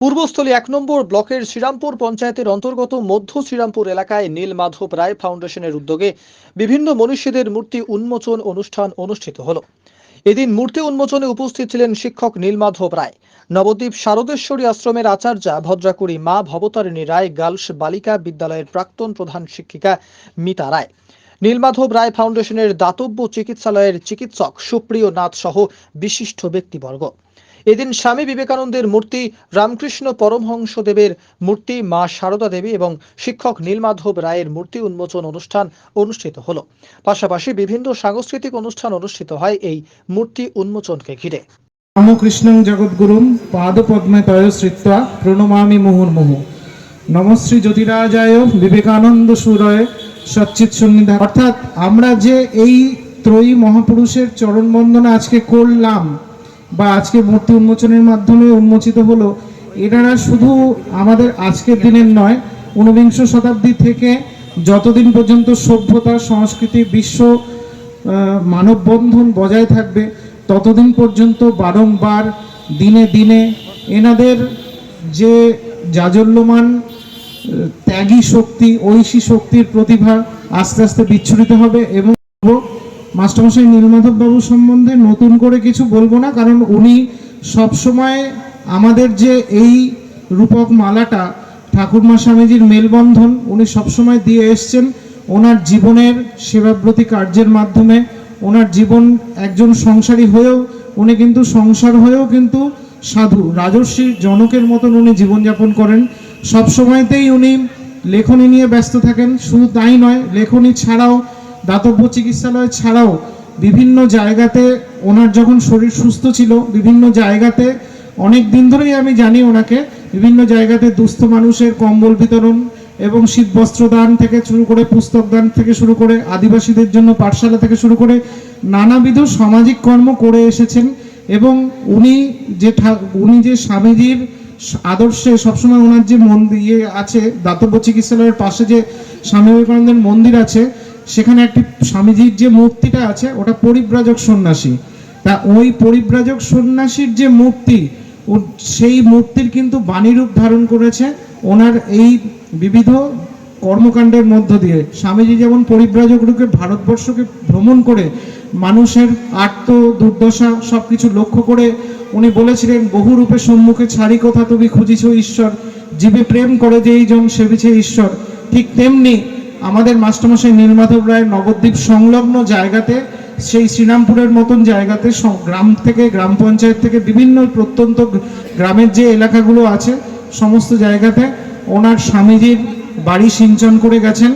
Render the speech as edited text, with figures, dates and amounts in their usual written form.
পূর্বস্থলী ১ নম্বর ব্লকের শ্রীরামপুর পঞ্চায়েতের অন্তর্গত মধ্য শ্রীরামপুর এলাকায় নীলমাধব রায় ফাউন্ডেশনের উদ্যোগে বিভিন্ন মনীষীদের মূর্তি উন্মোচন অনুষ্ঠান অনুষ্ঠিত হলো। এদিন মূর্তি উন্মোচনে উপস্থিত ছিলেন শিক্ষক নীলমাধব রায়, নবদ্বীপ শারদেশ্বরী আশ্রমের আচার্যা ভদ্রাকুড়ি মা ভবতারিণী রায় গার্লস বালিকা বিদ্যালয়ের প্রাক্তন প্রধান শিক্ষিকা মিতা রায়, নীলমাধব রায় ফাউন্ডেশনের দাতব্য চিকিৎসালয়ের চিকিৎসক সুপ্রিয় নাথ সহ বিশিষ্ট ব্যক্তিবর্গ। এদিন স্বামী বিবেকানন্দের মূর্তি, রামকৃষ্ণ পরমহংসদেবের মূর্তি, মা সারদা দেবী এবং শিক্ষক নীলমাধব রায়ের মূর্তি উন্মোচন অনুষ্ঠান অনুষ্ঠিত হলো। পাশাপাশি বিভিন্ন সাংস্কৃতিক অনুষ্ঠান অনুষ্ঠিত হয় এই মূর্তি উন্মোচনকে ঘিরে। রামকৃষ্ণং জগদ্গুরুম পাদপদ্মে তয় শ্রিত্বা প্রণমামি মুহুর্মুহু নমশ্রী জ্যোতিরাজায় বিবেকানন্দ সুরয় সচ্চিৎ সন্নিধা। অর্থাৎ আমরা যে এই ত্রয়ী মহাপুরুষের চরণ বন্দনা আজকে করলাম বা আজকে মূর্তি উন্মোচনের মাধ্যমে উন্মোচিত হলো, এনারা শুধু আমাদের আজকের দিনের নয়, ঊনবিংশ শতাব্দী থেকে যতদিন পর্যন্ত সভ্যতা, সংস্কৃতি, বিশ্ব মানববন্ধন বজায় থাকবে ততদিন পর্যন্ত বারংবার দিনে দিনে এনাদের যে জাজল্যমান ত্যাগী শক্তি, ঐশী শক্তির প্রতিভা আস্তে আস্তে বিচ্ছুরিত হবে। এবং মাস্টারমশাই নীলমাধব বাবু সম্বন্ধে নতুন করে কিছু বলবো না, কারণ উনি সবসময় আমাদের যে এই রূপক মালাটা ঠাকুরমা স্বামীজির মেলবন্ধন উনি সবসময় দিয়ে এসছেন। ওনার জীবনের সেবাব্রতী কার্যের মাধ্যমে ওনার জীবন একজন সংসারী হয়েও উনি কিন্তু সংসার হয়েও কিন্তু সাধু রাজর্ষি জনকের মতন উনি জীবনযাপন করেন। সবসময়তেই উনি লেখনী নিয়ে ব্যস্ত থাকেন। শুধু তাই নয়, লেখনী ছাড়াও, দাতব্য চিকিৎসালয় ছাড়াও বিভিন্ন জায়গাতে ওনার যখন শরীর সুস্থ ছিল বিভিন্ন জায়গাতে অনেক দিন ধরেই আমি জানি ওনাকে বিভিন্ন জায়গাতে দুস্থ মানুষের কম্বল বিতরণ এবং শীতবস্ত্র দান থেকে শুরু করে পুস্তক দান থেকে শুরু করে আদিবাসীদের জন্য পাঠশালা থেকে শুরু করে নানাবিধ সামাজিক কর্ম করে এসেছেন। এবং উনি যে স্বামীজির আদর্শে সবসময় ওনার যে মন্দির আছে, দাতব্য চিকিৎসালয়ের পাশে যে স্বামী বিবেকানন্দের মন্দির আছে, সেখানে একটি স্বামীজির যে মূর্তিটা আছে ওটা পরিব্রাজক সন্ন্যাসী। তা ওই পরিব্রাজক সন্ন্যাসীর যে মূর্তি, সেই মূর্তির কিন্তু বাণীরূপ ধারণ করেছে ওনার এই বিবিধ কর্মকাণ্ডের মধ্য দিয়ে। স্বামীজি যেমন পরিব্রাজক রূপে ভারতবর্ষকে ভ্রমণ করে মানুষের আর্ত দুর্দশা সব কিছু লক্ষ্য করে উনি বলেছিলেন, বহু রূপে সম্মুখে ছাড়ি কথা তুমি খুঁজিছ ঈশ্বর, জীবে প্রেম করে যেই জন সেবিছে ঈশ্বর। ঠিক তেমনি আমাদের মাস্টারমশাই নীলমাধব রায় নবদ্বীপ সংলগ্ন জায়গাতে, সেই শ্রীরামপুরের মতন জায়গাতে, গ্রাম থেকে, গ্রাম পঞ্চায়েত থেকে বিভিন্ন প্রত্যন্ত গ্রামের যে এলাকাগুলো আছে সমস্ত জায়গাতে ওনার স্বামীজির বাড়ি সিঞ্চন করে গেছেন।